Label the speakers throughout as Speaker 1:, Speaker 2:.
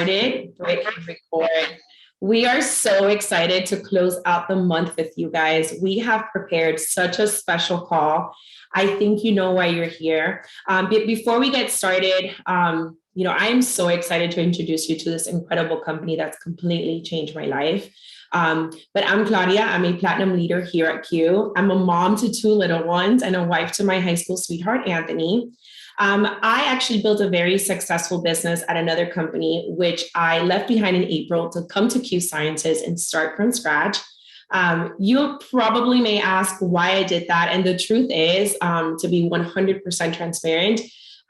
Speaker 1: started, Britt and record. We are so excited to close out the month with you guys. We have prepared such a special call. I think you know why you're here. But before we get started, I'm so excited to introduce you to this incredible company that's completely changed my life. But I'm Claudia. I'm a platinum leader here at Q. I'm a mom to two little ones and a wife to my high school sweetheart, Anthony. I actually built a very successful business at another company, which I left behind in April to come to Q Sciences and start from scratch. You probably may ask why I did that. And the truth is, to be 100% transparent,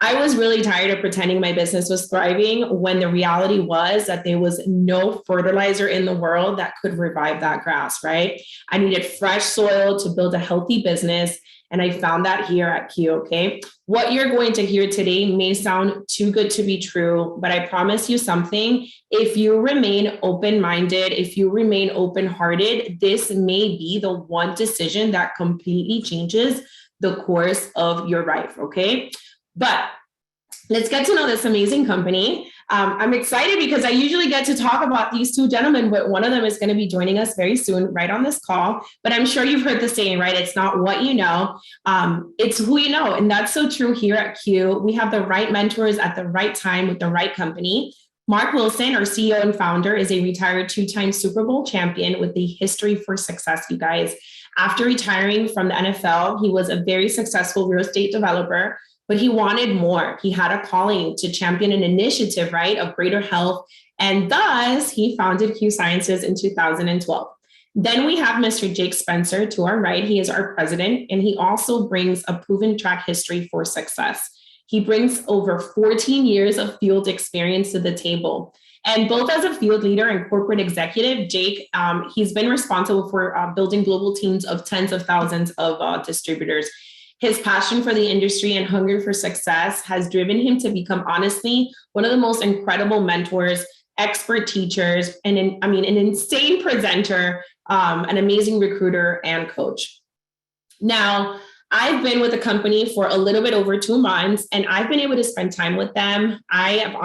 Speaker 1: I was really tired of pretending my business was thriving when the reality was that there was no fertilizer in the world that could revive that grass, right? I needed fresh soil to build a healthy business. And I found that here at Q, okay? What you're going to hear today may sound too good to be true, but I promise you something. If you remain open-minded, if you remain open-hearted, this may be the one decision that completely changes the course of your life, okay? But let's get to know this amazing company. I'm excited because I usually get to talk about these two gentlemen, but one of them is going to be joining us very soon, right on this call. But I'm sure you've heard the saying, right? It's not what you know, it's who you know. And that's so true here at Q. We have the right mentors at the right time with the right company. Marc Wilson, our CEO and founder, is a retired two-time Super Bowl champion with a history for success, you guys. After retiring from the NFL, he was a very successful real estate developer, but he wanted more. He had a calling to champion an initiative, right, of greater health. And thus, he founded Q Sciences in 2012. Then we have Mr. Jake Spencer to our right. He is our president, and he also brings a proven track history for success. He brings over 14 years of field experience to the table. And both as a field leader and corporate executive, Jake, he's been responsible for building global teams of tens of thousands of distributors. His passion for the industry and hunger for success has driven him to become, honestly, one of the most incredible mentors, expert teachers, and an insane presenter, an amazing recruiter and coach. Now, I've been with the company for a little bit over 2 months, and I've been able to spend time with them. I've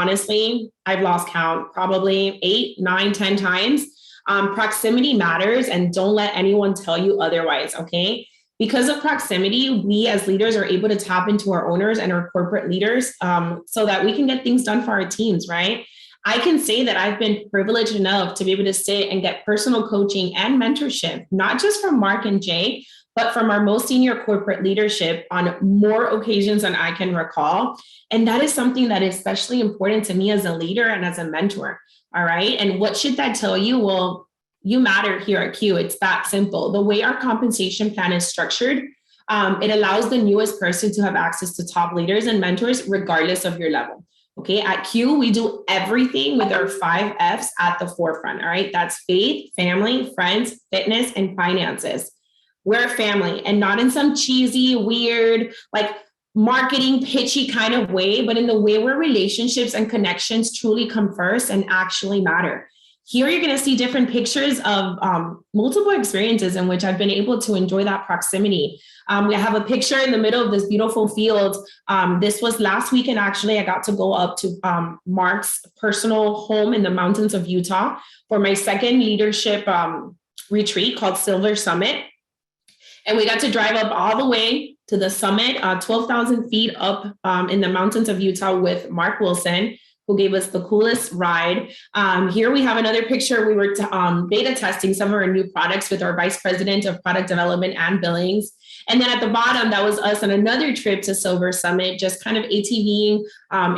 Speaker 1: lost count, probably 8, 9, 10 times. Proximity matters, and don't let anyone tell you otherwise, okay? Because of proximity, we as leaders are able to tap into our owners and our corporate leaders so that we can get things done for our teams, right? I can say that I've been privileged enough to be able to sit and get personal coaching and mentorship, not just from Marc and Jay, but from our most senior corporate leadership on more occasions than I can recall. And that is something that is especially important to me as a leader and as a mentor, all right? And what should that tell you? Well, you matter here at Q. It's that simple. The way our compensation plan is structured, it allows the newest person to have access to top leaders and mentors, regardless of your level. Okay, at Q, we do everything with our 5 F's at the forefront. All right, that's faith, family, friends, fitness, and finances. We're a family, and not in some cheesy, weird, like marketing pitchy kind of way, but in the way where relationships and connections truly come first and actually matter. Here, you're going to see different pictures of multiple experiences in which I've been able to enjoy that proximity. We have a picture in the middle of this beautiful field. This was last weekend, actually. I got to go up to Marc's personal home in the mountains of Utah for my second leadership retreat called Silver Summit. And we got to drive up all the way to the summit, 12,000 feet up in the mountains of Utah with Marc Wilson, who gave us the coolest ride. Here we have another picture. We were beta testing some of our new products with our Vice President of Product Development and Billings. And then at the bottom, that was us on another trip to Silver Summit, just kind of ATVing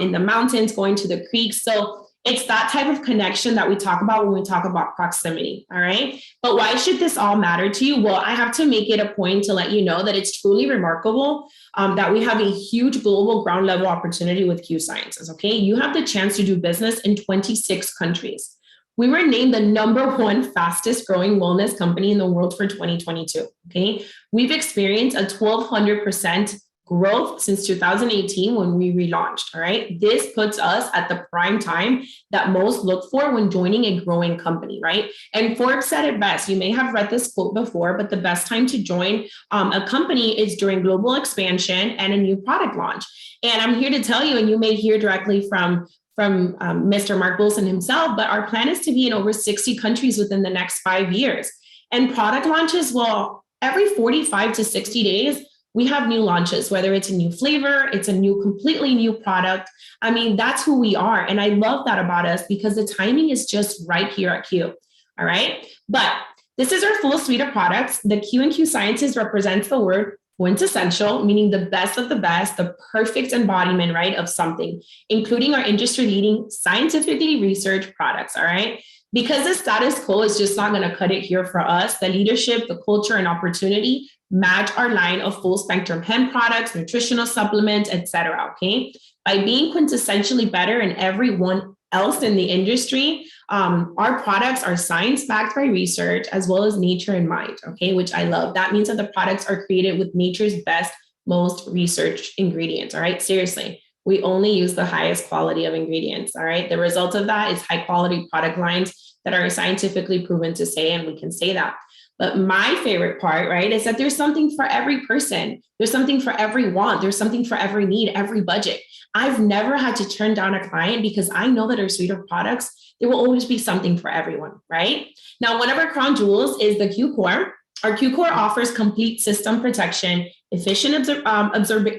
Speaker 1: in the mountains, going to the creeks. So it's that type of connection that we talk about when we talk about proximity, all right? But why should this all matter to you? Well, I have to make it a point to let you know that it's truly remarkable that we have a huge global ground level opportunity with Q Sciences, okay? You have the chance to do business in 26 countries. We were named the #1 fastest growing wellness company in the world for 2022, okay? We've experienced a 1,200% growth since 2018 when we relaunched, all right? This puts us at the prime time that most look for when joining a growing company, right? And Forbes said it best. You may have read this quote before, but the best time to join a company is during global expansion and a new product launch. And I'm here to tell you, and you may hear directly from Mr. Marc Wilson himself, but our plan is to be in over 60 countries within the next 5 years. And product launches, well, every 45 to 60 days, we have new launches, whether it's a new flavor, it's a completely new product. I mean, that's who we are. And I love that about us because the timing is just right here at Q. All right. But this is our full suite of products. The Q&Q Sciences represents the word quintessential, meaning the best of the best, the perfect embodiment, right, of something, including our industry-leading scientifically researched products, all right? Because the status quo is just not going to cut it here for us. The leadership, the culture, and opportunity match our line of full-spectrum hemp products, nutritional supplements, etc. Okay? By being quintessentially better than everyone else in the industry, our products are science-backed by research as well as nature in mind, okay, which I love. That means that the products are created with nature's best, most researched ingredients, all right? Seriously, we only use the highest quality of ingredients, all right? The result of that is high-quality product lines that are scientifically proven to say, and we can say that. But my favorite part, right, is that there's something for every person. There's something for every want. There's something for every need, every budget. I've never had to turn down a client because I know that our suite of products, there will always be something for everyone, right? Now, one of our crown jewels is the Q Core. Our Q Core offers complete system protection, efficient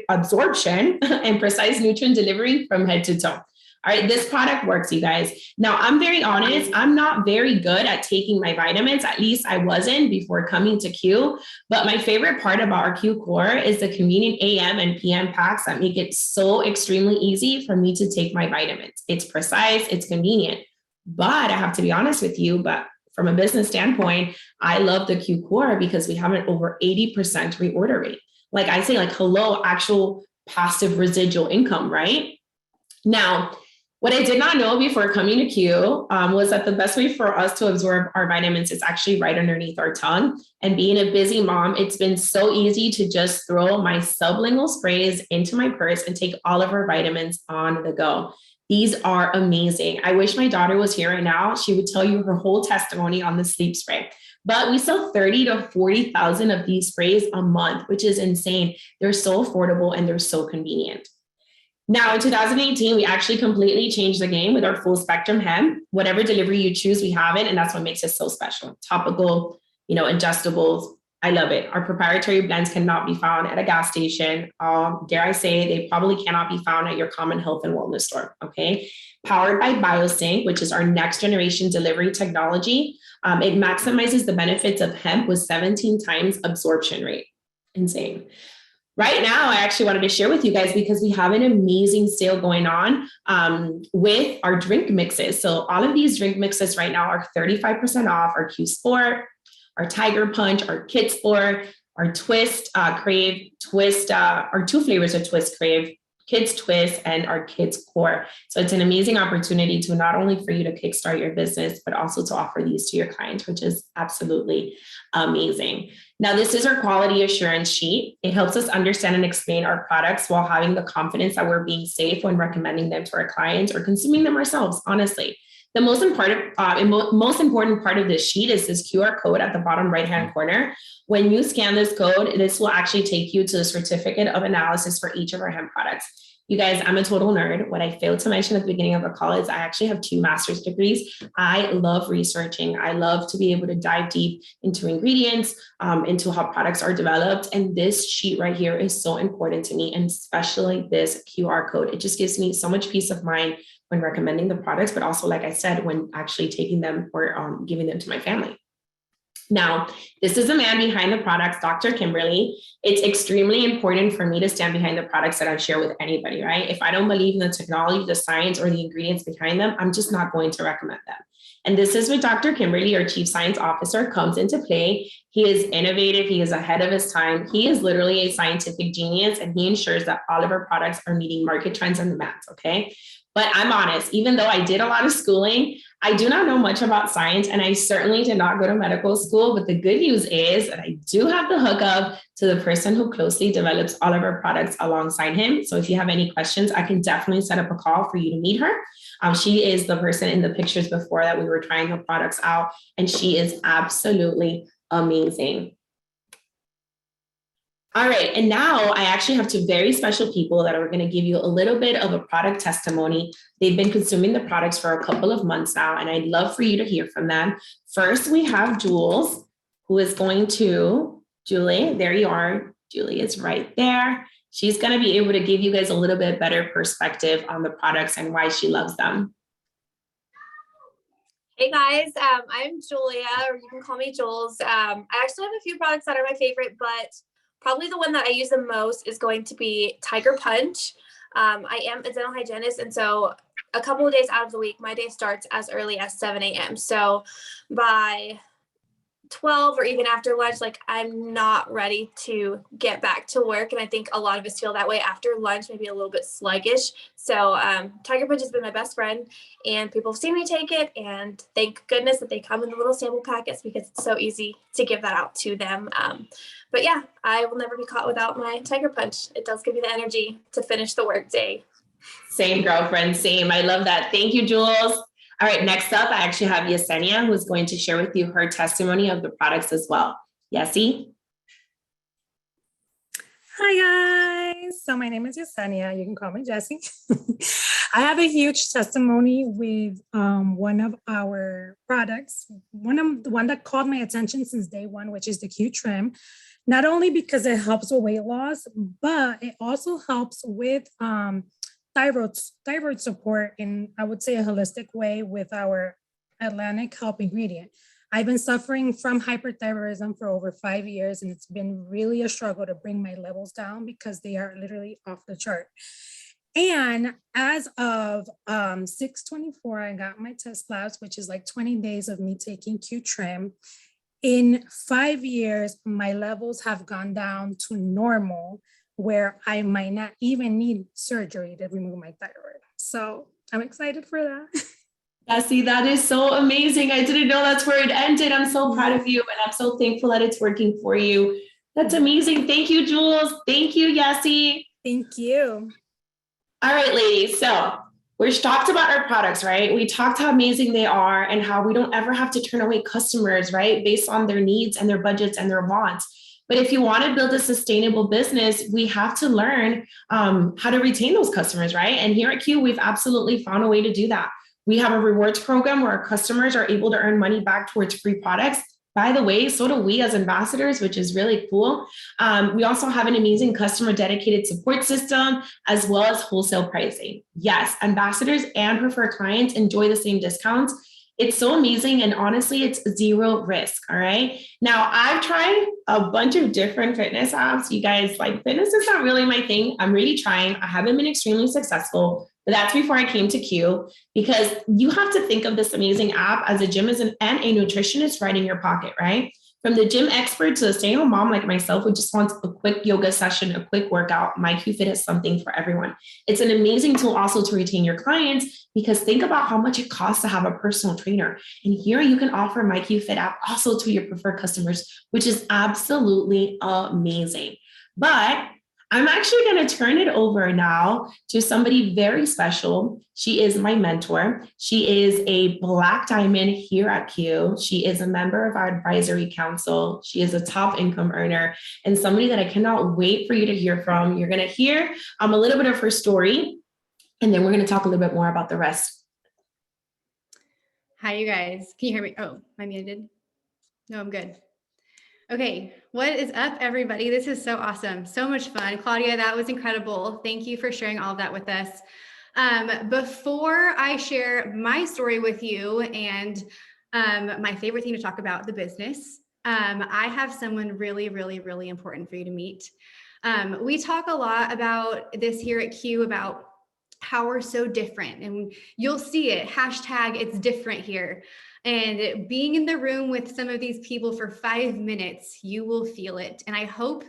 Speaker 1: absorption, and precise nutrient delivery from head to toe. All right, this product works, you guys. Now, I'm very honest. I'm not very good at taking my vitamins. At least I wasn't before coming to Q. But my favorite part about our Q Core is the convenient AM and PM packs that make it so extremely easy for me to take my vitamins. It's precise, it's convenient. But I have to be honest with you, but from a business standpoint, I love the Q Core because we have an over 80% reorder rate. Like I say, like, hello, actual passive residual income, right? Now, what I did not know before coming to Q was that the best way for us to absorb our vitamins is actually right underneath our tongue. And being a busy mom, it's been so easy to just throw my sublingual sprays into my purse and take all of our vitamins on the go. These are amazing. I wish my daughter was here right now. She would tell you her whole testimony on the sleep spray. But we sell 30 to 40,000 of these sprays a month, which is insane. They're so affordable and they're so convenient. Now, in 2018, we actually completely changed the game with our full spectrum hemp. Whatever delivery you choose, we have it. And that's what makes it so special. Topical, ingestibles. I love it. Our proprietary blends cannot be found at a gas station. Dare I say, they probably cannot be found at your common health and wellness store. Okay. Powered by BioSync, which is our next generation delivery technology. It maximizes the benefits of hemp with 17 times absorption rate. Insane. Right now, I actually wanted to share with you guys because we have an amazing sale going on with our drink mixes. So all of these drink mixes right now are 35% off our Q Sport, our Tiger Punch, our Kid Sport, our Twist Crave, Twist, our 2 flavors of Twist Crave, Kids Twist, and our Kids Core. So it's an amazing opportunity to not only for you to kickstart your business, but also to offer these to your clients, which is absolutely amazing. Now, this is our quality assurance sheet. It helps us understand and explain our products while having the confidence that we're being safe when recommending them to our clients or consuming them ourselves, honestly. The most important part of this sheet is this QR code at the bottom right-hand corner. When you scan this code, this will actually take you to the certificate of analysis for each of our hemp products. You guys, I'm a total nerd. What I failed to mention at the beginning of the call is I actually have 2 master's degrees. I love researching. I love to be able to dive deep into ingredients, into how products are developed. And this sheet right here is so important to me, and especially this QR code. It just gives me so much peace of mind when recommending the products, but also, like I said, when actually taking them or giving them to my family. Now, this is the man behind the products, Dr. Kimberly. It's extremely important for me to stand behind the products that I share with anybody, right? If I don't believe in the technology, the science, or the ingredients behind them, I'm just not going to recommend them. And this is where Dr. Kimberly, our Chief Science Officer, comes into play. He is innovative. He is ahead of his time. He is literally a scientific genius, and he ensures that all of our products are meeting market trends and demands, okay? But I'm honest, even though I did a lot of schooling, I do not know much about science, and I certainly did not go to medical school. But the good news is that I do have the hookup to the person who closely develops all of our products alongside him. So if you have any questions, I can definitely set up a call for you to meet her. She is the person in the pictures before that we were trying the products out, and she is absolutely amazing. All right. And now I actually have two very special people that are going to give you a little bit of a product testimony. They've been consuming the products for a couple of months now, and I'd love for you to hear from them. First, we have Jules, who is going to, Julie, there you are. Julie is right there. She's going to be able to give you guys a little bit better perspective on the products and why she loves them.
Speaker 2: Hey guys, I'm Julia, or you can call me Jules. I actually have a few products that are my favorite, but probably the one that I use the most is going to be Tiger Punch. I am a dental hygienist, and so a couple of days out of the week, my day starts as early as 7 a.m. So by 12 or even after lunch, like I'm not ready to get back to work. And I think a lot of us feel that way after lunch, maybe a little bit sluggish. So Tiger Punch has been my best friend, and people see me take it, and thank goodness that they come in the little sample packets because it's so easy to give that out to them. But yeah, I will never be caught without my Tiger Punch. It does give me the energy to finish the work day.
Speaker 1: Same, girlfriend, same. I love that. Thank you, Jules. All right, next up, I actually have Yesenia, who's going to share with you her testimony of the products as well. Yessie?
Speaker 3: Hi guys, so my name is Yesenia. You can call me Jessie. I have a huge testimony with one of our products, one that caught my attention since day one, which is the Q Trim. Not only because it helps with weight loss, but it also helps with thyroid support in, I would say, a holistic way with our Atlantic Help ingredient. I've been suffering from hyperthyroidism for over 5 years, and it's been really a struggle to bring my levels down because they are literally off the chart. And as of 6/24, I got my test labs, which is like 20 days of me taking Q Trim. In 5 years, my levels have gone down to normal, where I might not even need surgery to remove my thyroid. So I'm excited for that.
Speaker 1: Jessie, that is so amazing. I didn't know that's where it ended. I'm so proud of you, and I'm so thankful that it's working for you. That's amazing. Thank you, Jules. Thank you, Yessie.
Speaker 3: Thank you.
Speaker 1: All right, ladies. So we've talked about our products, right? We talked how amazing they are and how we don't ever have to turn away customers, right? Based on their needs and their budgets and their wants. But if you want to build a sustainable business, we have to learn how to retain those customers, right? And here at Q, we've absolutely found a way to do that. We have a rewards program where our customers are able to earn money back towards free products. By the way, so do we as ambassadors, which is really cool. We also have an amazing customer dedicated support system, as well as wholesale pricing. Yes, ambassadors and preferred clients enjoy the same discounts. It's so amazing. And honestly, it's zero risk. All right. Now, I've tried a bunch of different fitness apps. You guys, like, fitness is not really my thing. I'm really trying. I haven't been extremely successful. But that's before I came to Q, because you have to think of this amazing app as a gym and a nutritionist right in your pocket, right? From the gym expert to the stay-at-home mom like myself who just wants a quick yoga session, a quick workout, MyQFit is something for everyone. It's an amazing tool also to retain your clients, because think about how much it costs to have a personal trainer. And here you can offer MyQFit app also to your preferred customers, which is absolutely amazing. But I'm actually going to turn it over now to somebody very special. She is my mentor. She is a Black Diamond here at Q. She is a member of our advisory council. She is a top income earner and somebody that I cannot wait for you to hear from. You're going to hear a little bit of her story, and then we're going to talk a little bit more about the rest.
Speaker 4: Hi, you guys. Can you hear me? Oh, am I muted? No, I'm good. Okay, what is up, everybody? This is so awesome. So much fun. Claudia, that was incredible. Thank you for sharing all of that with us. Before I share my story with you and my favorite thing to talk about, the business, I have someone really, really, really important for you to meet. We talk a lot about this here at Q, about how we're so different, and you'll see it, hashtag it's different here. And being in the room with some of these people for 5 minutes, you will feel it. And I hope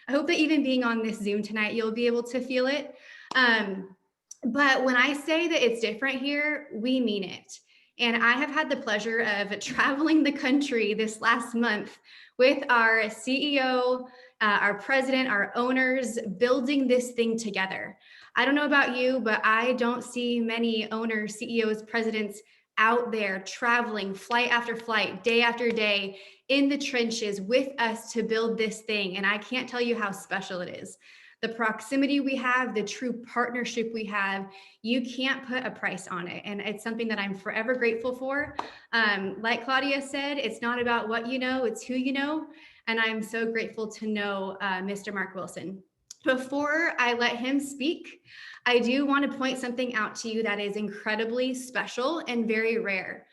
Speaker 4: that even being on this Zoom tonight, you'll be able to feel it. But when I say that it's different here, we mean it. And I have had the pleasure of traveling the country this last month with our CEO, our president, our owners, building this thing together. I don't know about you, but I don't see many owners, CEOs, presidents out there traveling flight after flight, day after day in the trenches with us to build this thing. And I can't tell you how special it is. The proximity we have, the true partnership we have, you can't put a price on it. And it's something that I'm forever grateful for. Like Claudia said, it's not about what you know, it's who you know. And I'm so grateful to know Mr. Marc Wilson. Before I let him speak, I do want to point something out to you that is incredibly special and very rare.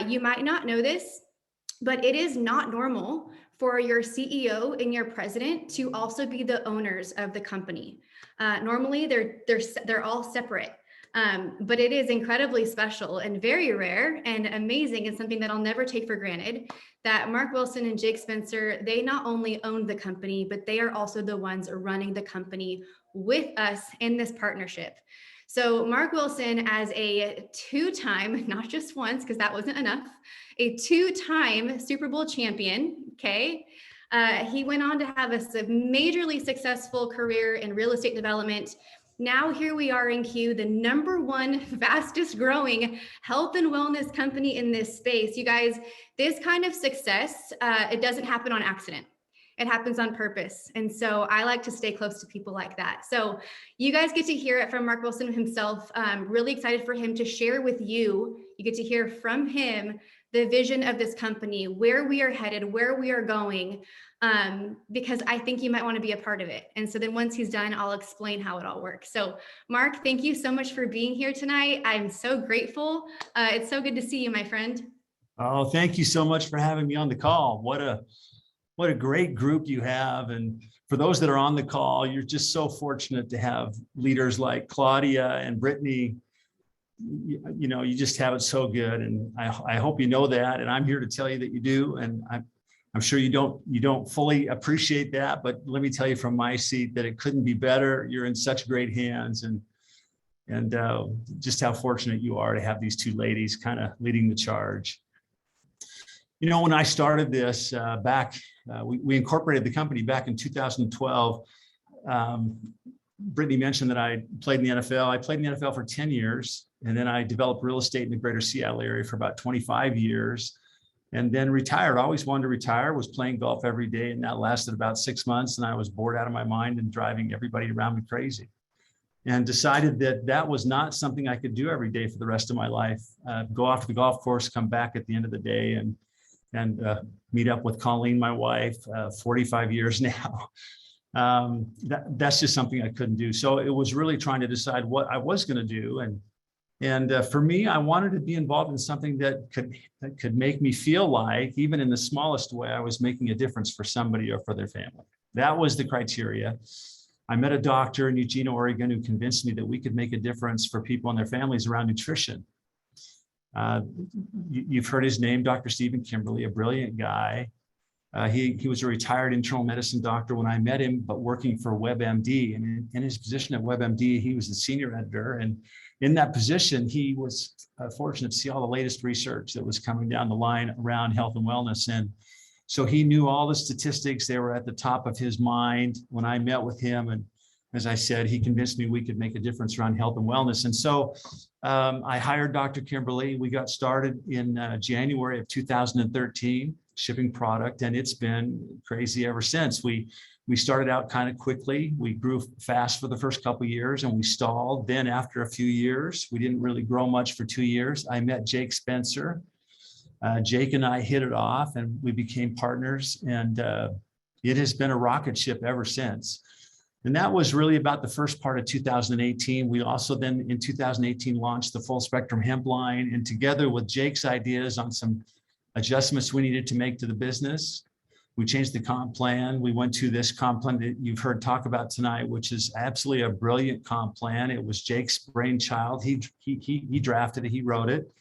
Speaker 4: You might not know this, but it is not normal for your CEO and your president to also be the owners of the company. Normally, they're all separate. But it is incredibly special and very rare and amazing, and something that I'll never take for granted, that Marc Wilson and Jake Spencer, they not only own the company, but they are also the ones running the company with us in this partnership. So Marc Wilson, as a two-time, not just once, because that wasn't enough, a two-time Super Bowl champion, okay? He went on to have a majorly successful career in real estate development. Now here we are in Q, the #1 fastest growing health and wellness company in this space. You guys, this kind of success, it doesn't happen on accident. It happens on purpose. And so I like to stay close to people like that. So you guys get to hear it from Marc Wilson himself. Really excited for him to share with you. You get to hear from him the vision of this company, where we are headed, where we are going, because I think you might want to be a part of it. And so then once he's done, I'll explain how it all works. So Marc, thank you so much for being here tonight. I'm so grateful. It's so good to see you, my friend.
Speaker 5: Oh, thank you so much for having me on the call. What a great group you have. And for those that are on the call, you're just so fortunate to have leaders like Claudia and Brittany. You know, you just have it so good. And I hope you know that. And I'm here to tell you that you do. And I'm sure you don't fully appreciate that, but let me tell you from my seat that it couldn't be better. You're in such great hands, and just how fortunate you are to have these two ladies kind of leading the charge. You know, when I started this we incorporated the company back in 2012. Brittany mentioned that I played in the NFL. I played in the NFL for 10 years, and then I developed real estate in the greater Seattle area for about 25 years, and then retired. I always wanted to retire, was playing golf every day, and that lasted about 6 months, and I was bored out of my mind and driving everybody around me crazy, and decided that that was not something I could do every day for the rest of my life. Go off to the golf course, come back at the end of the day, and meet up with Colleen, my wife, 45 years now. That's just something I couldn't do. So it was really trying to decide what I was going to do. And for me, I wanted to be involved in something that could make me feel like, even in the smallest way, I was making a difference for somebody or for their family. That was the criteria. I met a doctor in Eugene, Oregon, who convinced me that we could make a difference for people and their families around nutrition. You've heard his name, Dr. Stephen Kimberly, a brilliant guy. He was a retired internal medicine doctor when I met him, but working for WebMD. And in his position at WebMD, he was the senior editor. And in that position, he was fortunate to see all the latest research that was coming down the line around health and wellness. And so he knew all the statistics. They were at the top of his mind when I met with him. And as I said, he convinced me we could make a difference around health and wellness. And so I hired Dr. Kimberly. We got started in January of 2013, shipping product, and it's been crazy ever since. We started out kind of quickly. We grew fast for the first couple of years, and we stalled. Then after a few years, we didn't really grow much for 2 years. I met Jake Spencer. Jake and I hit it off, and we became partners, and it has been a rocket ship ever since. And that was really about the first part of 2018. We also then in 2018 launched the full spectrum hemp line, and together with Jake's ideas on some adjustments we needed to make to the business, we changed the comp plan. We went to this comp plan that you've heard talk about tonight, which is absolutely a brilliant comp plan. It was Jake's brainchild. He drafted it, he wrote it.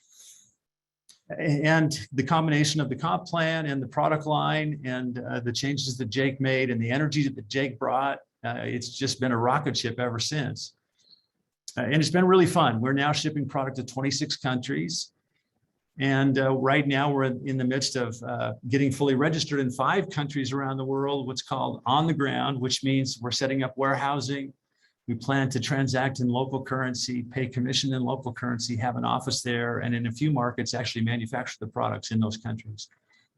Speaker 5: And the combination of the comp plan and the product line and the changes that Jake made and the energy that Jake brought, it's just been a rocket ship ever since. And it's been really fun. We're now shipping product to 26 countries. And right now we're in the midst of getting fully registered in 5 countries around the world, what's called on the ground, which means we're setting up warehousing. We plan to transact in local currency, pay commission in local currency, have an office there, and in a few markets actually manufacture the products in those countries.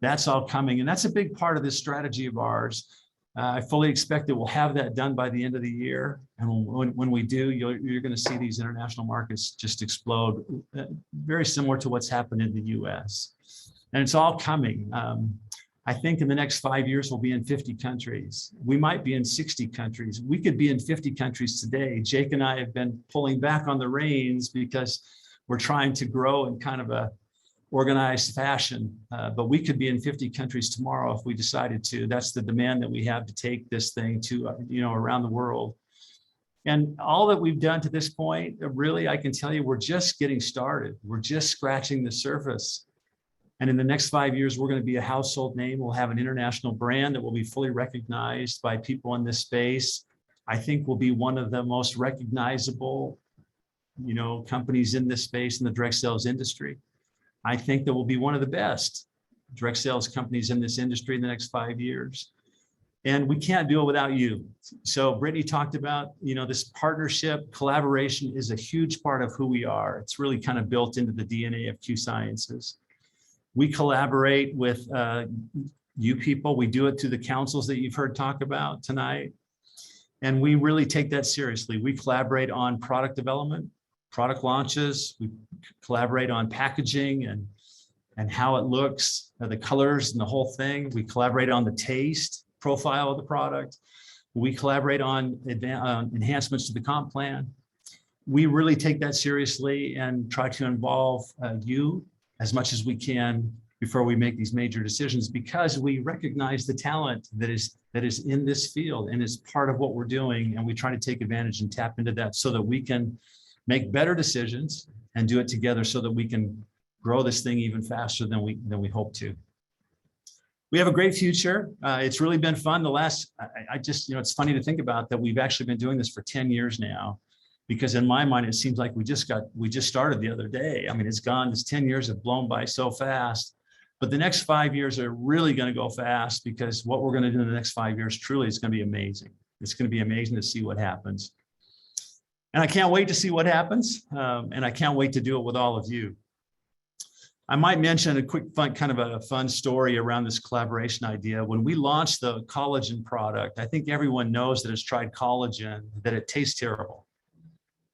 Speaker 5: That's all coming, and that's a big part of this strategy of ours. I fully expect that we'll have that done by the end of the year, and when we do, you're going to see these international markets just explode, very similar to what's happened in the U.S. And it's all coming. I think in the next 5 years, we'll be in 50 countries. We might be in 60 countries. We could be in 50 countries today. Jake and I have been pulling back on the reins because we're trying to grow in kind of a organized fashion, but we could be in 50 countries tomorrow if we decided to. That's the demand that we have to take this thing to, around the world. And all that we've done to this point, really, I can tell you, we're just getting started. We're just scratching the surface. And in the next 5 years, we're going to be a household name. We'll have an international brand that will be fully recognized by people in this space. I think we'll be one of the most recognizable, companies in this space in the direct sales industry. I think that we'll be one of the best direct sales companies in this industry in the next 5 years. And we can't do it without you. So Brittany talked about, this partnership, collaboration is a huge part of who we are. It's really kind of built into the DNA of Q Sciences. We collaborate with you people. We do it through the councils that you've heard talk about tonight. And we really take that seriously. We collaborate on product development, product launches. We collaborate on packaging and how it looks, the colors and the whole thing. We collaborate on the taste profile of the product. We collaborate on enhancements to the comp plan. We really take that seriously and try to involve you as much as we can before we make these major decisions, because we recognize the talent that is in this field and is part of what we're doing. And we try to take advantage and tap into that so that we can make better decisions and do it together so that we can grow this thing even faster than we hope to. We have a great future. It's really been fun. It's funny to think about that we've actually been doing this for 10 years now. Because in my mind, it seems like we just started the other day. I mean, it's gone, this 10 years have blown by so fast, but the next 5 years are really going to go fast, because what we're going to do in the next 5 years truly is going to be amazing. It's going to be amazing to see what happens. And I can't wait to see what happens. And I can't wait to do it with all of you. I might mention a quick fun story around this collaboration idea. When we launched the collagen product, I think everyone knows that has tried collagen, that it tastes terrible.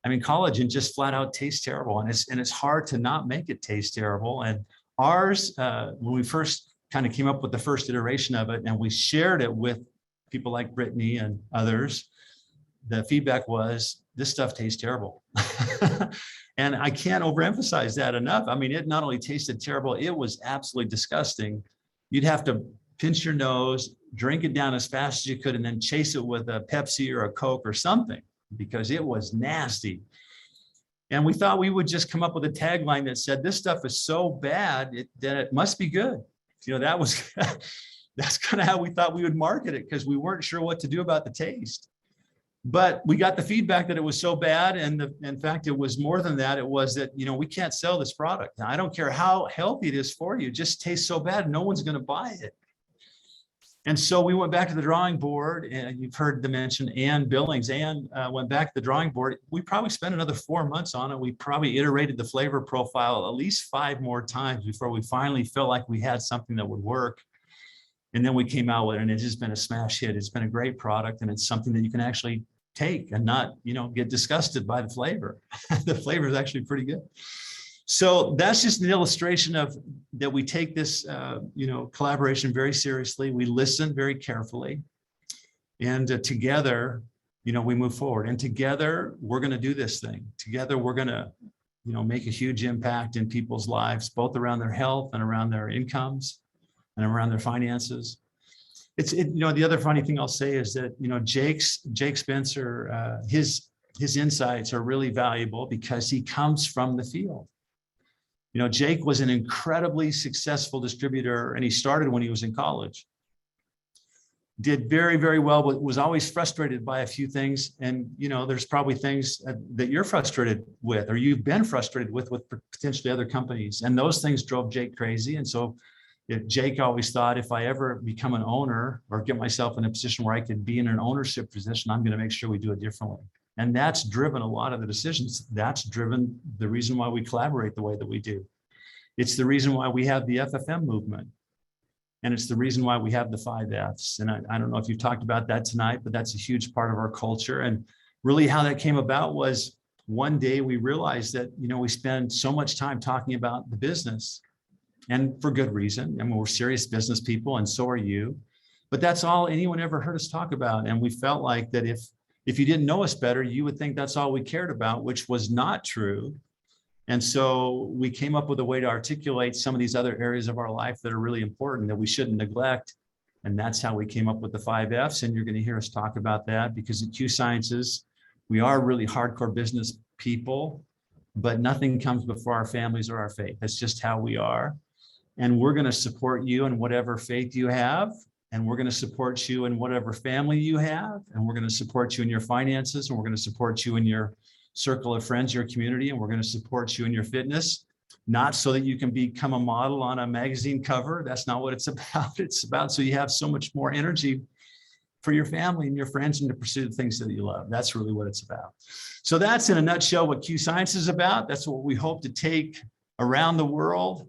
Speaker 5: I mean, collagen just flat out tastes terrible, and it's hard to not make it taste terrible. And ours, when we first kind of came up with the first iteration of it, and we shared it with people like Brittany and others, the feedback was, this stuff tastes terrible. And I can't overemphasize that enough. I mean, it not only tasted terrible, it was absolutely disgusting. You'd have to pinch your nose, drink it down as fast as you could, and then chase it with a Pepsi or a Coke or something, because it was nasty. And we thought we would just come up with a tagline that said, this stuff is so bad that it must be good. That was, that's kind of how we thought we would market it, because we weren't sure what to do about the taste. But we got the feedback that it was so bad. And in fact, it was more than that. It was that, we can't sell this product. Now, I don't care how healthy it is for you. It just tastes so bad. No one's going to buy it. And so we went back to the drawing board, and you've heard the mention Ann Billings. Ann went back to the drawing board. We probably spent another 4 months on it. We probably iterated the flavor profile at least 5 more times before we finally felt like we had something that would work. And then we came out with it, and it's just been a smash hit. It's been a great product, and it's something that you can actually take and not, get disgusted by the flavor. The flavor is actually pretty good. So that's just an illustration of that we take this, collaboration very seriously. We listen very carefully, and together, we move forward. And together, we're going to do this thing. Together, we're going to, make a huge impact in people's lives, both around their health and around their incomes and around their finances. The other funny thing I'll say is that, Jake Spencer, his insights are really valuable because he comes from the field. Jake was an incredibly successful distributor, and he started when he was in college. Did very, very well, but was always frustrated by a few things. And, there's probably things that you're frustrated with, or you've been frustrated with potentially other companies. And those things drove Jake crazy. And so Jake always thought, if I ever become an owner or get myself in a position where I could be in an ownership position, I'm going to make sure we do it differently. And that's driven a lot of the decisions. That's driven the reason why we collaborate the way that we do. It's the reason why we have the FFM movement. And it's the reason why we have the 5 Fs. And I don't know if you've talked about that tonight, but that's a huge part of our culture. And really how that came about was one day we realized that, we spend so much time talking about the business, and for good reason. I mean, we're serious business people, and so are you. But that's all anyone ever heard us talk about. And we felt like that if you didn't know us better, you would think that's all we cared about, which was not true. And so we came up with a way to articulate some of these other areas of our life that are really important that we shouldn't neglect. And that's how we came up with the 5 Fs. And you're going to hear us talk about that, because at Q Sciences, we are really hardcore business people, but nothing comes before our families or our faith. That's just how we are. And we're going to support you in whatever faith you have. And we're going to support you in whatever family you have. And we're going to support you in your finances. And we're going to support you in your circle of friends, your community. And we're going to support you in your fitness, not so that you can become a model on a magazine cover. That's not what it's about. It's about so you have so much more energy for your family and your friends and to pursue the things that you love. That's really what it's about. So that's in a nutshell what Q Science is about. That's what we hope to take around the world.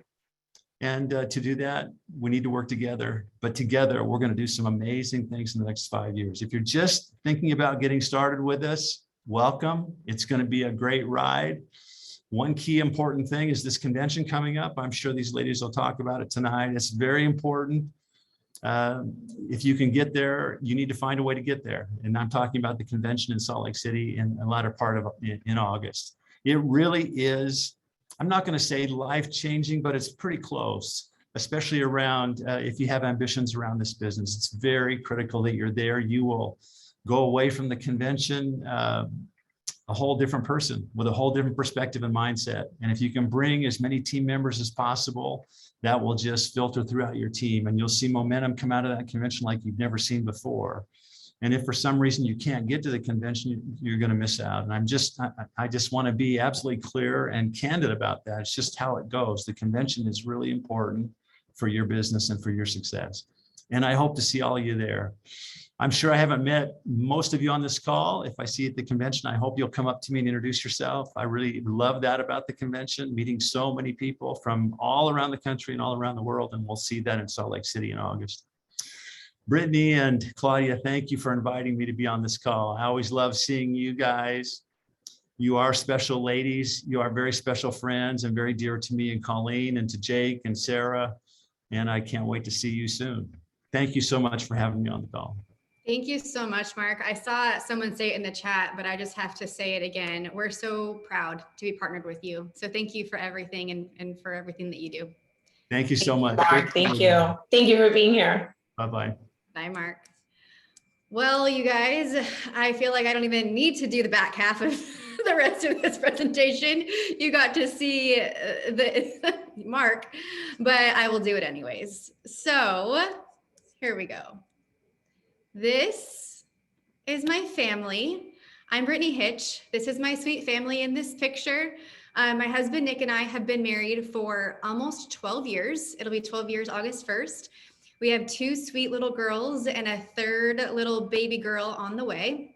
Speaker 5: And to do that, we need to work together. But together, we're going to do some amazing things in the next 5 years. If you're just thinking about getting started with us, welcome. It's going to be a great ride. One key important thing is this convention coming up. I'm sure these ladies will talk about it tonight. It's very important. If you can get there, you need to find a way to get there. And I'm talking about the convention in Salt Lake City in the latter part of in August. It really is, I'm not going to say life-changing, but it's pretty close, especially around if you have ambitions around this business. It's very critical that you're there. You will go away from the convention a whole different person with a whole different perspective and mindset. And if you can bring as many team members as possible, that will just filter throughout your team, and you'll see momentum come out of that convention like you've never seen before. And if for some reason you can't get to the convention, you're going to miss out. And I just want to be absolutely clear and candid about that. It's just how it goes. The convention is really important for your business and for your success. And I hope to see all of you there. I'm sure I haven't met most of you on this call. If I see you at the convention, I hope you'll come up to me and introduce yourself. I really love that about the convention, meeting so many people from all around the country and all around the world. And we'll see that in Salt Lake City in August. Brittany and Claudia, thank you for inviting me to be on this call. I always love seeing you guys. You are special ladies. You are very special friends and very dear to me and Colleen and to Jake and Sarah. And I can't wait to see you soon. Thank you so much for having me on the call.
Speaker 4: Thank you so much, Mark. I saw someone say it in the chat, but I just have to say it again. We're so proud to be partnered with you. So thank you for everything and for everything that you do.
Speaker 5: Thank you so much.
Speaker 1: Marc, thank you. Thank you for being here.
Speaker 5: Bye-bye.
Speaker 4: Bye, Mark. Well, you guys, I feel like I don't even need to do the back half of the rest of this presentation. You got to see the Mark, but I will do it anyways. So here we go. This is my family. I'm Brittany Hitch. This is my sweet family in this picture. My husband, Nick, and I have been married for almost 12 years. It'll be 12 years, August 1st. We have 2 sweet little girls and a 3rd little baby girl on the way.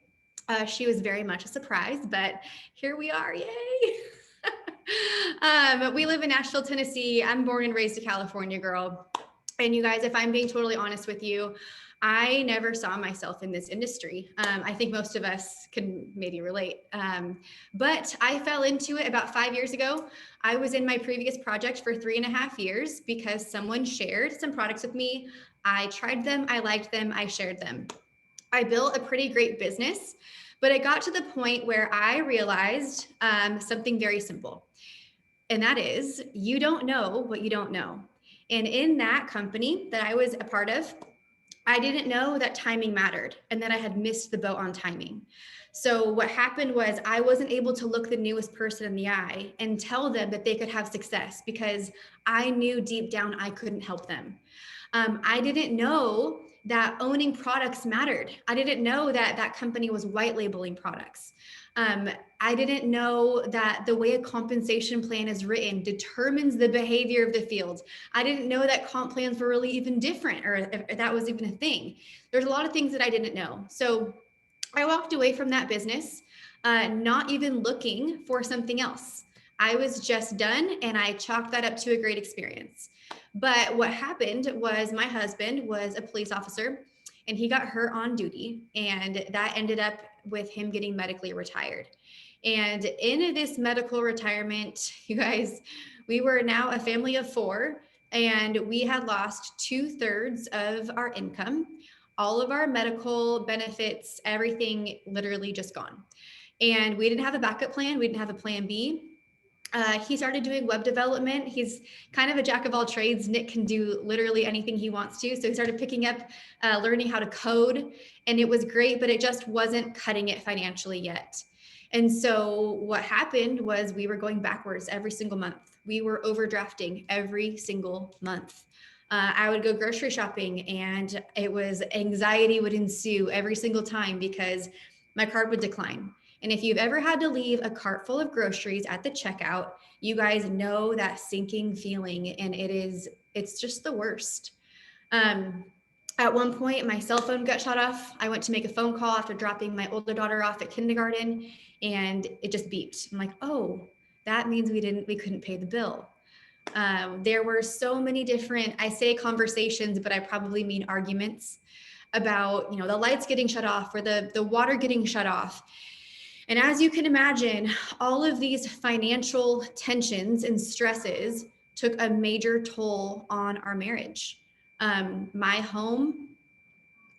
Speaker 4: She was very much a surprise, but here we are, yay. We live in Nashville, Tennessee. I'm born and raised a California girl. And you guys, if I'm being totally honest with you, I never saw myself in this industry. I think most of us can maybe relate. But I fell into it about 5 years ago. I was in my previous project for 3.5 years because someone shared some products with me. I tried them, I liked them, I shared them. I built a pretty great business, but it got to the point where I realized something very simple. And that is, you don't know what you don't know. And in that company that I was a part of, I didn't know that timing mattered and that I had missed the boat on timing. So what happened was I wasn't able to look the newest person in the eye and tell them that they could have success because I knew deep down I couldn't help them. I didn't know that owning products mattered. I didn't know that that company was white labeling products. I didn't know that the way a compensation plan is written determines the behavior of the field. I didn't know that comp plans were really even different, or if that was even a thing. There's a lot of things that I didn't know. So I walked away from that business. not even looking for something else. I was just done and I chalked that up to a great experience. But what happened was my husband was a police officer and he got hurt on duty, and that ended up with him getting medically retired. And in this medical retirement, you guys, we were now a family of 4, and we had lost 2/3 of our income, all of our medical benefits, everything literally just gone. And we didn't have a backup plan. We didn't have a plan B. He started doing web development. He's kind of a jack of all trades. Nick can do literally anything he wants to. So he started picking up, learning how to code, and it was great, but it just wasn't cutting it financially yet. And so what happened was we were going backwards every single month. We were overdrafting every single month. I would go grocery shopping and it was anxiety would ensue every single time because my card would decline. And if you've ever had to leave a cart full of groceries at the checkout, you guys know that sinking feeling, and it's just the worst. At one point, my cell phone got shut off. I went to make a phone call after dropping my older daughter off at kindergarten, and it just beeped. I'm like, oh, that means we couldn't pay the bill. There were so many different, I say conversations, but I probably mean arguments about, the lights getting shut off or the water getting shut off. And as you can imagine, all of these financial tensions and stresses took a major toll on our marriage. My home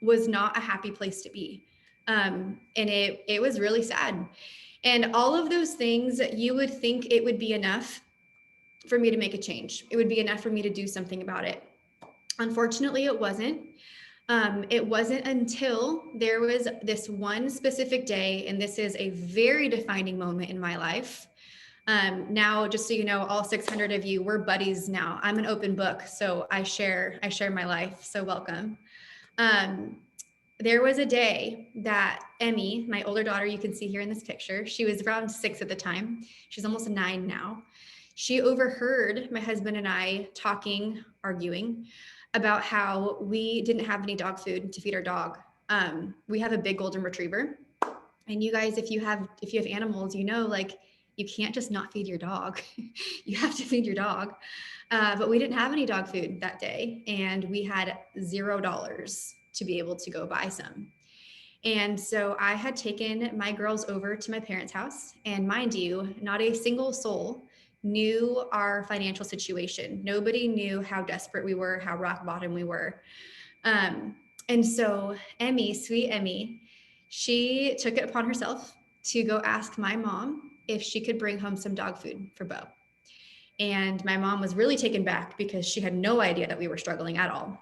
Speaker 4: was not a happy place to be. And it was really sad. And all of those things, you would think it would be enough for me to make a change. It would be enough for me to do something about it. Unfortunately, it wasn't. It wasn't until there was this one specific day, and this is a very defining moment in my life. Now, just so you know, all 600 of you, we're buddies now. I'm an open book, so I share my life. So welcome. There was a day that Emmy, my older daughter, you can see here in this picture, she was around 6 at the time. She's almost 9 now. She overheard my husband and I talking, arguing about how we didn't have any dog food to feed our dog. We have a big golden retriever, and you guys, if you have animals, like you can't just not feed your dog. You have to feed your dog. But we didn't have any dog food that day, and we had $0 to be able to go buy some. And so I had taken my girls over to my parents' house, and mind you, not a single soul knew our financial situation. Nobody knew how desperate we were, how rock bottom we were. And so Emmy, sweet Emmy, she took it upon herself to go ask my mom if she could bring home some dog food for Bo. And my mom was really taken back because she had no idea that we were struggling at all.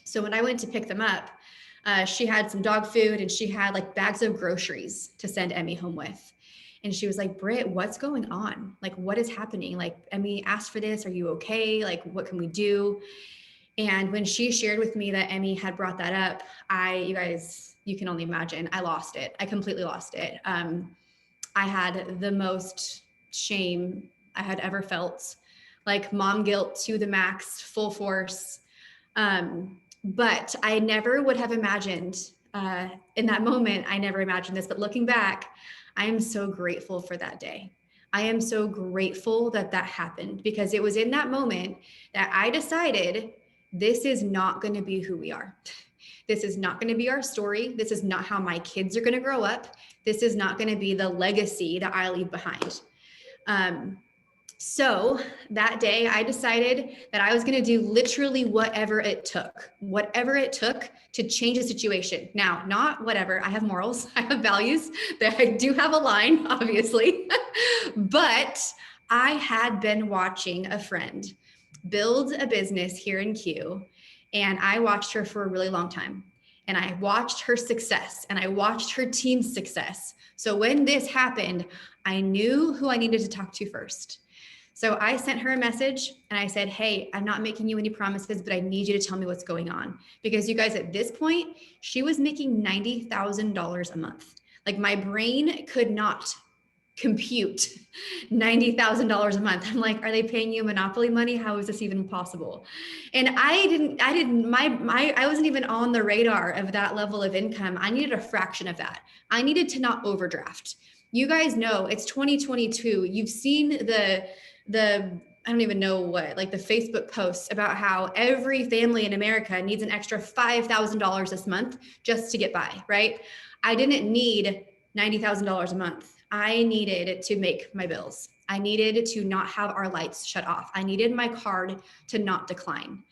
Speaker 4: So when I went to pick them up, she had some dog food and she had like bags of groceries to send Emmy home with. And she was like, Britt, what's going on? Like, what is happening? Like, Emmy asked for this. Are you okay? Like, what can we do? And when she shared with me that Emmy had brought that up, you guys, you can only imagine, I lost it. I completely lost it. I had the most shame I had ever felt, like mom guilt to the max, full force. But I never would have imagined, in that moment, I never imagined this, but looking back, I am so grateful for that day. I am so grateful that that happened, because it was in that moment that I decided this is not going to be who we are. This is not going to be our story. This is not how my kids are going to grow up. This is not going to be the legacy that I leave behind. So that day I decided that I was going to do literally whatever it took to change the situation. Now, not whatever, I have morals, I have values, that I do have a line, obviously, but I had been watching a friend build a business here in Q, and I watched her for a really long time. And I watched her success and I watched her team's success. So when this happened, I knew who I needed to talk to first. So I sent her a message and I said, hey, I'm not making you any promises, but I need you to tell me what's going on. Because you guys, at this point, she was making $90,000 a month. Like, my brain could not compute $90,000 a month. I'm like, are they paying you Monopoly money? How is this even possible? And I wasn't even on the radar of that level of income. I needed a fraction of that. I needed to not overdraft. You guys know it's 2022. You've seen the I don't even know what, like the Facebook posts about how every family in America needs an extra $5,000 this month just to get by, right? I didn't need $90,000 a month. I needed it to make my bills. I needed to not have our lights shut off. I needed my card to not decline.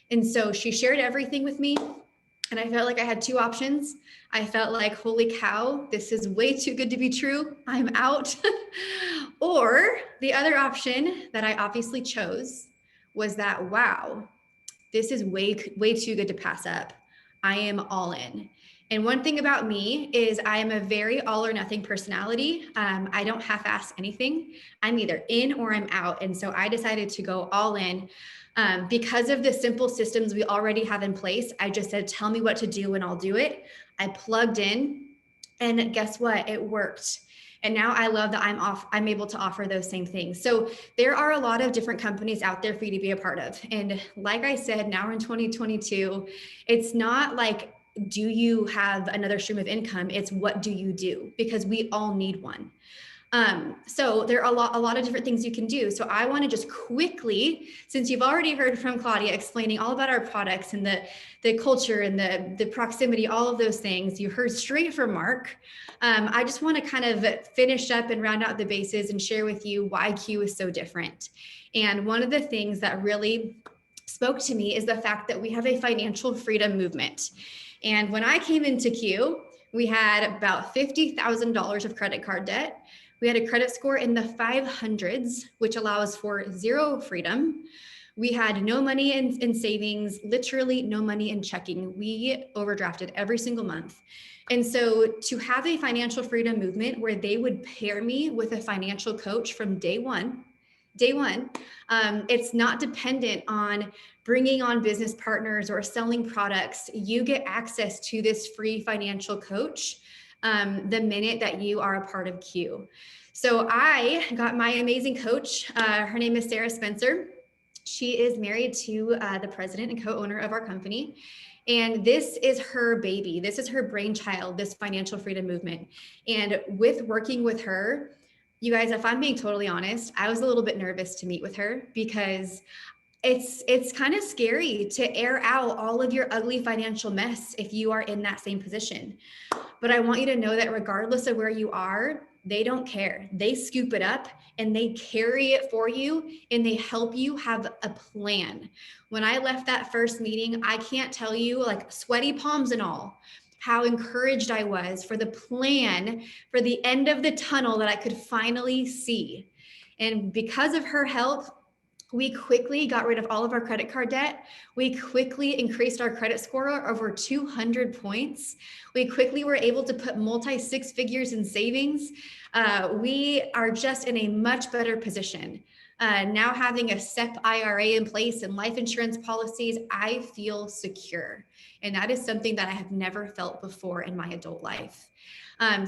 Speaker 4: And so she shared everything with me. And I felt like I had two options. I felt like, holy cow, this is way too good to be true. I'm out. Or the other option that I obviously chose was that, wow, this is way too good to pass up. I am all in. And one thing about me is I am a very all or nothing personality. I don't half-ass anything. I'm either in or I'm out. And so I decided to go all in. Because of the simple systems we already have in place, I just said, tell me what to do and I'll do it. I plugged in and guess what? It worked. And now I love that I'm able to offer those same things. So there are a lot of different companies out there for you to be a part of. And like I said, now we're in 2022, it's not like, do you have another stream of income? It's what do you do? Because we all need one. So there are a lot of different things you can do. So I want to just quickly, since you've already heard from Claudia explaining all about our products and the culture and the proximity, all of those things, you heard straight from Marc. I just want to kind of finish up and round out the bases and share with you why Q is so different. And one of the things that really spoke to me is the fact that we have a financial freedom movement. And when I came into Q, we had about $50,000 of credit card debt. We had a credit score in the 500s, which allows for zero freedom. We had no money in savings, literally no money in checking. We overdrafted every single month. And so to have a financial freedom movement where they would pair me with a financial coach from day one, it's not dependent on bringing on business partners or selling products. You get access to this free financial coach the minute that you are a part of Q. So I got my amazing coach. Her name is Sarah Spencer. She is married to the president and co-owner of our company. And this is her baby. This is her brainchild, this financial freedom movement. And with working with her, you guys, if I'm being totally honest, I was a little bit nervous to meet with her because it's kind of scary to air out all of your ugly financial mess if you are in that same position. But I want you to know that regardless of where you are, they don't care. They scoop it up and they carry it for you and they help you have a plan. When I left that first meeting, I can't tell you, like sweaty palms and all, how encouraged I was for the plan for the end of the tunnel that I could finally see. And because of her help, we quickly got rid of all of our credit card debt. We quickly increased our credit score over 200 points. We quickly were able to put multi-six figures in savings. We are just in a much better position. Now having a SEP IRA in place and life insurance policies, I feel secure. And that is something that I have never felt before in my adult life.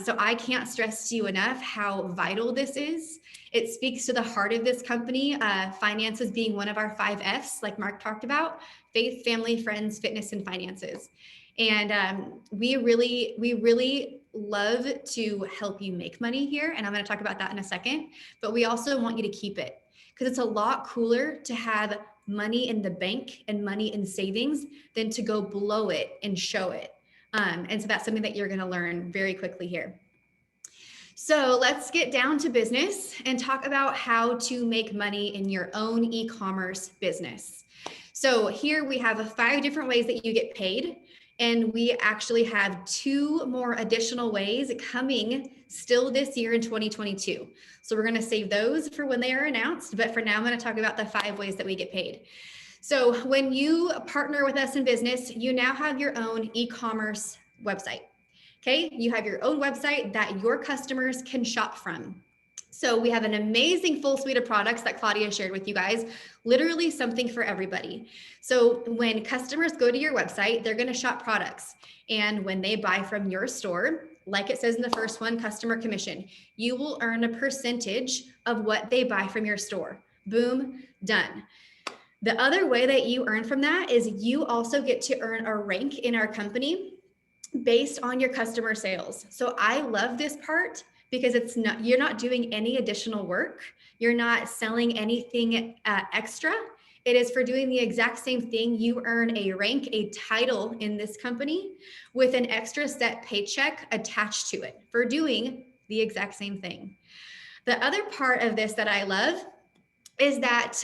Speaker 4: So I can't stress to you enough how vital this is. It speaks to the heart of this company, finances being one of our 5 F's, like Marc talked about: faith, family, friends, fitness, and finances. And we really love to help you make money here. And I'm going to talk about that in a second, but we also want you to keep it because it's a lot cooler to have money in the bank and money in savings than to go blow it and show it. And so that's something that you're going to learn very quickly here. So let's get down to business and talk about how to make money in your own e-commerce business. So here we have 5 different ways that you get paid. And we actually have 2 more additional ways coming still this year in 2022. So we're going to save those for when they are announced. But for now, I'm going to talk about the 5 ways that we get paid. So when you partner with us in business, you now have your own e-commerce website. Okay, you have your own website that your customers can shop from. So we have an amazing full suite of products that Claudia shared with you guys, literally something for everybody. So when customers go to your website, they're going to shop products. And when they buy from your store, like it says in the first one, customer commission, you will earn a percentage of what they buy from your store. Boom, done. The other way that you earn from that is you also get to earn a rank in our company based on your customer sales. So I love this part because you're not doing any additional work. You're not selling anything extra. It is for doing the exact same thing. You earn a rank, a title in this company with an extra set paycheck attached to it for doing the exact same thing. The other part of this that I love is that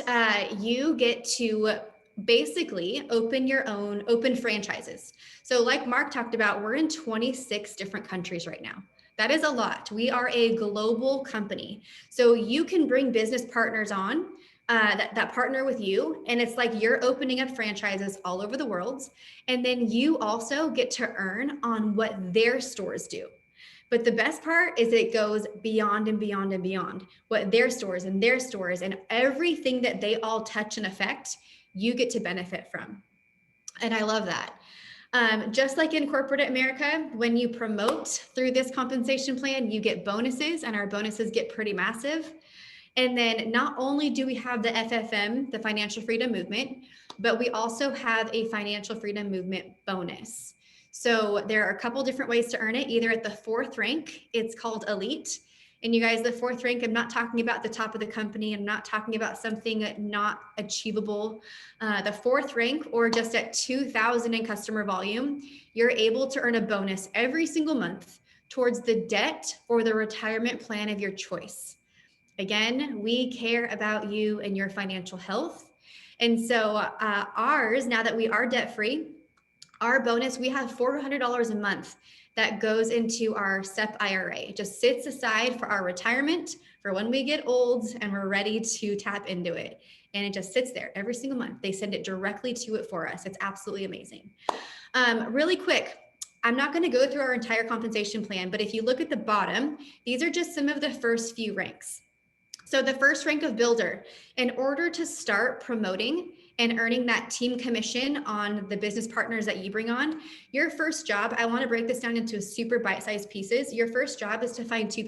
Speaker 4: you get to basically open franchises. So like Marc talked about, we're in 26 different countries right now. That is a lot. We are a global company. So you can bring business partners on that partner with you. And it's like you're opening up franchises all over the world. And then you also get to earn on what their stores do. But the best part is it goes beyond and beyond and beyond what their stores and everything that they all touch and affect, you get to benefit from. And I love that. Just like in corporate America, when you promote through this compensation plan, you get bonuses, and our bonuses get pretty massive. And then not only do we have the FFM, the Financial Freedom Movement, but we also have a Financial Freedom Movement bonus. So there are a couple different ways to earn it, either at the 4th rank, it's called Elite. And you guys, the 4th rank, I'm not talking about the top of the company. I'm not talking about something not achievable. The 4th rank, or just at 2,000 in customer volume, you're able to earn a bonus every single month towards the debt or the retirement plan of your choice. Again, we care about you and your financial health. And so ours, now that we are debt-free, our bonus, we have $400 a month that goes into our SEP IRA. It just sits aside for our retirement, for when we get old and we're ready to tap into it. And it just sits there every single month. They send it directly to it for us. It's absolutely amazing. Really quick, I'm not going to go through our entire compensation plan, but if you look at the bottom, these are just some of the first few ranks. So the first rank of builder, in order to start promoting and earning that team commission on the business partners that you bring on, your first job, I want to break this down into super bite-sized pieces. Your first job is to find 2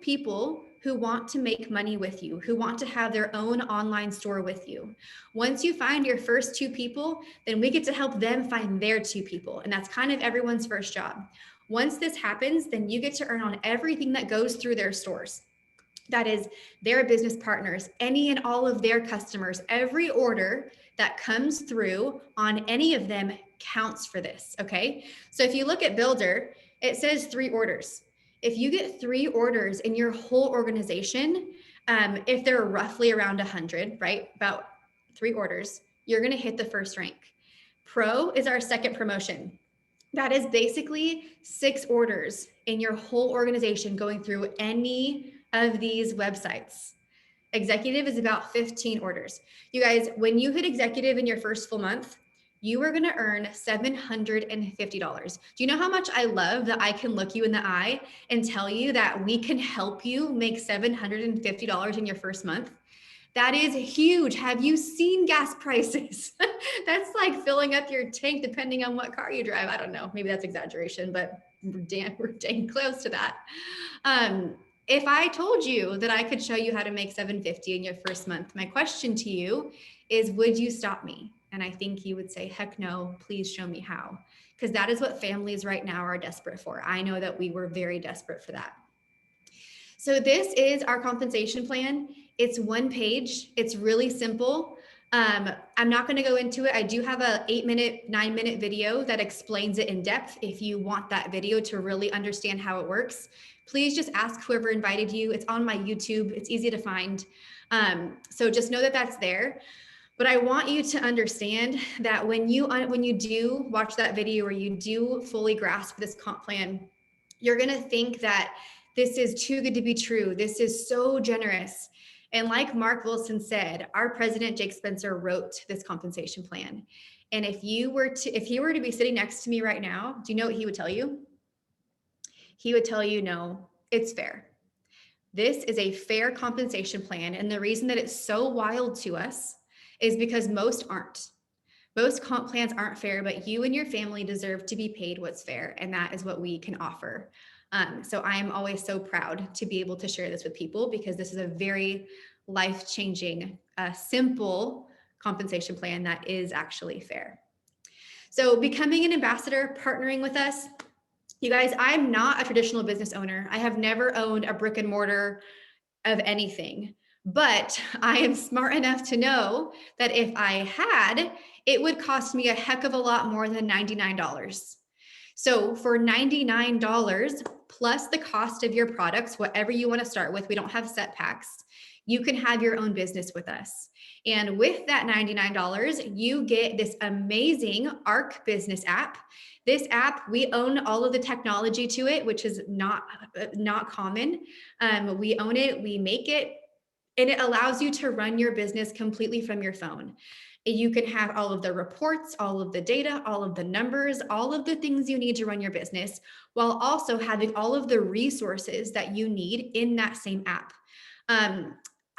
Speaker 4: people who want to make money with you, who want to have their own online store with you. Once you find your first 2 people, then we get to help them find their 2 people. And that's kind of everyone's first job. Once this happens, then you get to earn on everything that goes through their stores. That is their business partners, any and all of their customers. Every order that comes through on any of them counts for this, okay? So if you look at Builder, it says 3 orders. If you get 3 orders in your whole organization, if they're roughly around 100, right? About 3 orders, you're gonna hit the first rank. Pro is our second promotion. That is basically 6 orders in your whole organization going through any of these websites. Executive is about 15 orders. You guys, when you hit executive in your first full month, you are gonna earn $750. Do you know how much I love that I can look you in the eye and tell you that we can help you make $750 in your first month? That is huge. Have you seen gas prices? That's like filling up your tank depending on what car you drive. I don't know, maybe that's exaggeration, but we're dang close to that. If I told you that I could show you how to make $750 in your first month, my question to you is, would you stop me? And I think you would say, heck no, please show me how. Because that is what families right now are desperate for. I know that we were very desperate for that. So this is our compensation plan. It's 1 page. It's really simple. I'm not going to go into it. I do have a 8-minute, 9-minute video that explains it in depth. If you want that video to really understand how it works, please just ask whoever invited you. It's on my YouTube. It's easy to find. So just know that that's there. But I want you to understand that when you do watch that video, or you do fully grasp this comp plan, you're going to think that this is too good to be true. This is so generous. And like Marc Wilson said, our president, Jake Spencer, wrote this compensation plan. And if he were to be sitting next to me right now, do you know what he would tell you? He would tell you, no, it's fair. This is a fair compensation plan. And the reason that it's so wild to us is because most aren't. Most comp plans aren't fair, but you and your family deserve to be paid what's fair. And that is what we can offer. So I'm always so proud to be able to share this with people, because this is a very life-changing, simple compensation plan that is actually fair. So becoming an ambassador, partnering with us, You guys, I'm not a traditional business owner. I have never owned a brick and mortar of anything, but I am smart enough to know that if I had, it would cost me a heck of a lot more than $99. So for $99 plus the cost of your products, whatever you want to start with, we don't have set packs. You can have your own business with us. And with that $99, you get this amazing ARC business app. This app, we own all of the technology to it, which is not common. We own it, we make it, and it allows you to run your business completely from your phone. You can have all of the reports, all of the data, all of the numbers, all of the things you need to run your business, while also having all of the resources that you need in that same app.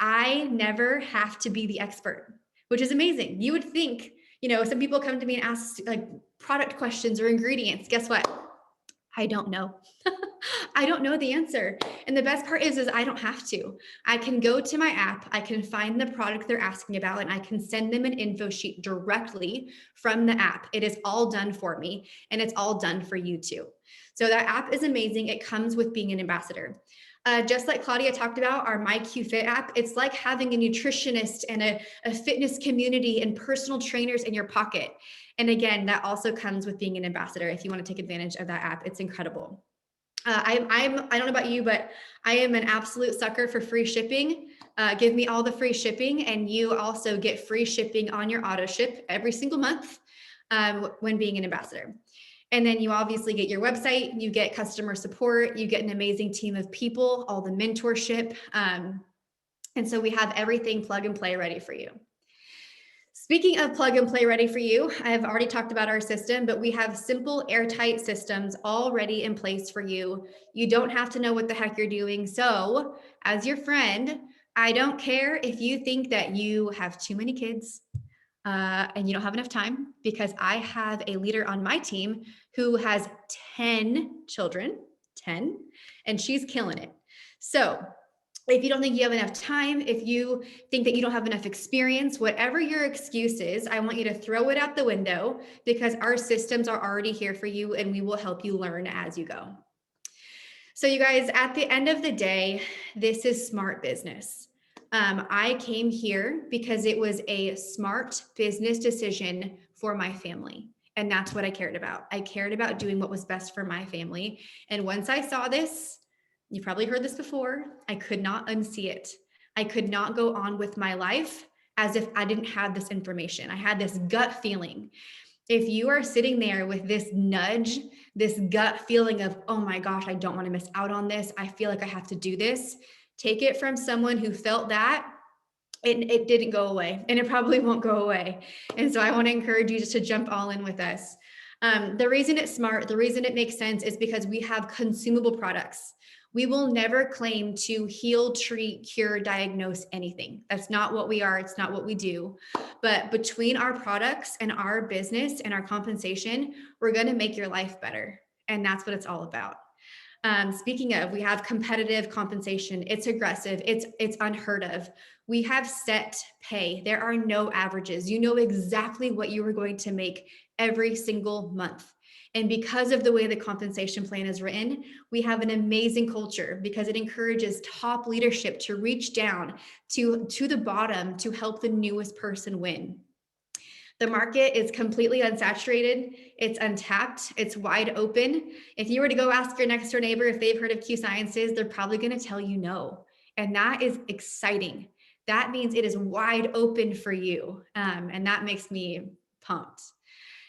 Speaker 4: I never have to be the expert, which is amazing. You would think, some people come to me and ask like product questions or ingredients. Guess what? I don't know. I don't know the answer. And the best part is I don't have to. I can go to my app, I can find the product they're asking about, and I can send them an info sheet directly from the app. It is all done for me, and it's all done for you too. So that app is amazing. It comes with being an ambassador. Just like Claudia talked about, our MyQFit app, it's like having a nutritionist and a fitness community and personal trainers in your pocket. And again, that also comes with being an ambassador. If you want to take advantage of that app, it's incredible. I don't know about you, but I am an absolute sucker for free shipping. Give me all the free shipping, and you also get free shipping on your auto ship every single month when being an ambassador. And then you obviously get your website, you get customer support, you get an amazing team of people, all the mentorship. And so we have everything plug and play ready for you. Speaking of plug and play ready for you, I've already talked about our system, but we have simple airtight systems already in place for you. You don't have to know what the heck you're doing. So as your friend, I don't care if you think that you have too many kids and you don't have enough time, because I have a leader on my team who has 10 children, 10, and she's killing it. So if you don't think you have enough time, if you think that you don't have enough experience, whatever your excuse is, I want you to throw it out the window, because our systems are already here for you and we will help you learn as you go. So you guys, at the end of the day, this is smart business. I came here because it was a smart business decision for my family. And that's what I cared about. I cared about doing what was best for my family. And once I saw this, you probably heard this before, I could not unsee it. I could not go on with my life as if I didn't have this information. I had this gut feeling. If you are sitting there with this nudge, this gut feeling of, oh my gosh, I don't want to miss out on this, I feel like I have to do this, take it from someone who felt that. It didn't go away, and it probably won't go away. And so I want to encourage you just to jump all in with us. The reason it's smart, the reason it makes sense is because we have consumable products. We will never claim to heal, treat, cure, diagnose anything. That's not what we are. It's not what we do. But between our products and our business and our compensation, we're going to make your life better. And that's what it's all about. Speaking of, we have competitive compensation. It's aggressive. It's unheard of. We have set pay. There are no averages. You know exactly what you are going to make every single month. And because of the way the compensation plan is written, we have an amazing culture, because it encourages top leadership to reach down to the bottom to help the newest person win. The market is completely unsaturated. It's untapped. It's wide open. If you were to go ask your next door neighbor if they've heard of Q Sciences, they're probably going to tell you no. And that is exciting. That means it is wide open for you. And that makes me pumped.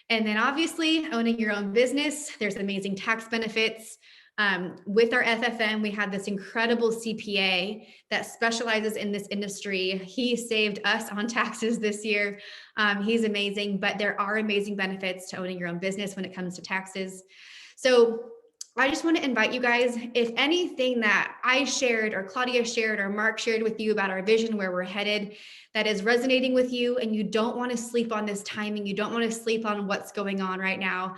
Speaker 4: And then obviously owning your own business, there's amazing tax benefits. With our FFM, we have this incredible CPA that specializes in this industry. He saved us on taxes this year. He's amazing, but there are amazing benefits to owning your own business when it comes to taxes. So I just want to invite you guys, if anything that I shared or Claudia shared or Marc shared with you about our vision, where we're headed, that is resonating with you and you don't want to sleep on this timing, you don't want to sleep on what's going on right now,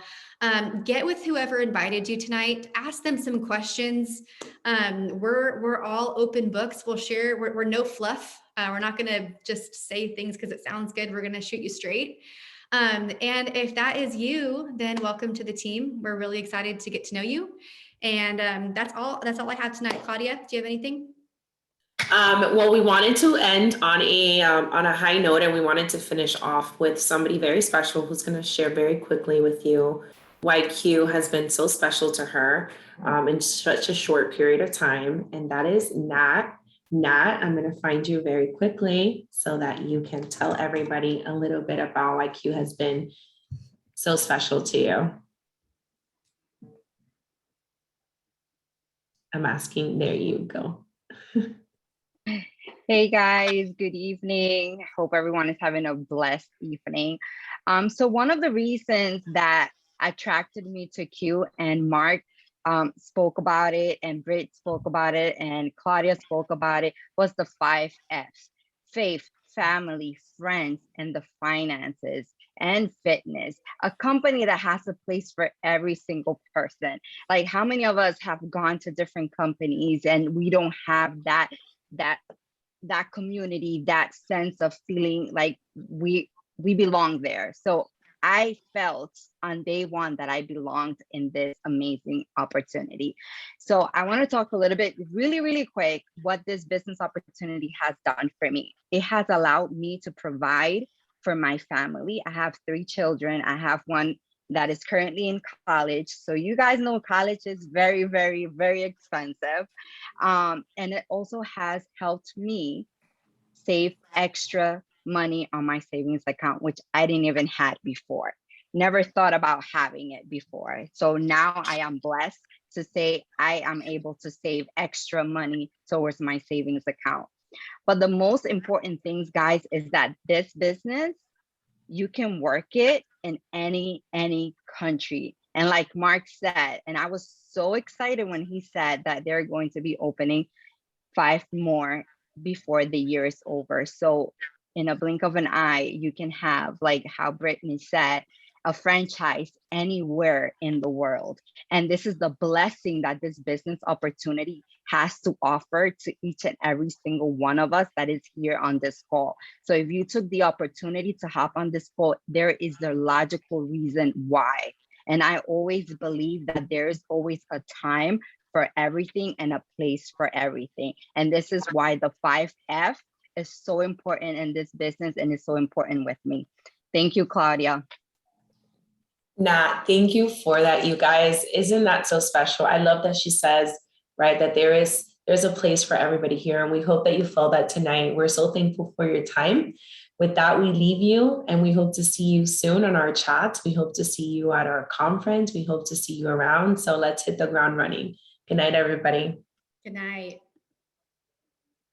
Speaker 4: get with whoever invited you tonight, ask them some questions. We're all open books. We'll share, we're no fluff. We're not going to just say things because it sounds good. We're going to shoot you straight. And if that is you, then welcome to the team. We're really excited to get to know you. And that's all I have tonight. Claudia, do you have anything?
Speaker 1: Well, we wanted to end on a high note, and we wanted to finish off with somebody very special who's going to share very quickly with you why Q has been so special to her in such a short period of time, and that is Nat. Nat, I'm going to find you very quickly so that you can tell everybody a little bit about why Q has been so special to you. I'm asking, there you go.
Speaker 6: Hey guys, good evening. Hope everyone is having a blessed evening. So one of the reasons that attracted me to Q, and Marc spoke about it, and Britt spoke about it, and Claudia spoke about it, was the 5 F's: faith, family, friends, and the finances and fitness. A company that has a place for every single person. Like, how many of us have gone to different companies and we don't have that community, that sense of feeling like we belong there? So I felt on day one that I belonged in this amazing opportunity. So I want to talk a little bit really quick what this business opportunity has done for me. It has allowed me to provide for my family. I have 3 children. I have one that is currently in college. So you guys know college is very expensive. And it also has helped me save extra money on my savings account, which I didn't even have before. Never thought about having it before. So now I am blessed to say I am able to save extra money towards my savings account. But the most important things, guys, is that this business, you can work it in any country. And like Marc said, and I was so excited when he said that they're going to be opening 5 more before the year is over. So in a blink of an eye, you can have, like how Brittany said, a franchise anywhere in the world. And this is the blessing that this business opportunity has to offer to each and every single one of us that is here on this call. So if you took the opportunity to hop on this call, there is the logical reason why. And I always believe that there is always a time for everything and a place for everything. And this is why the 5F is so important in this business and is so important with me. Thank you, Claudia.
Speaker 1: Nat, thank you for that, you guys. Isn't that so special? I love that she says, right, that there's a place for everybody here. And we hope that you felt that tonight. We're so thankful for your time. With that, we leave you, and we hope to see you soon on our chats. We hope to see you at our conference. We hope to see you around. So let's hit the ground running. Good night, everybody.
Speaker 4: Good night.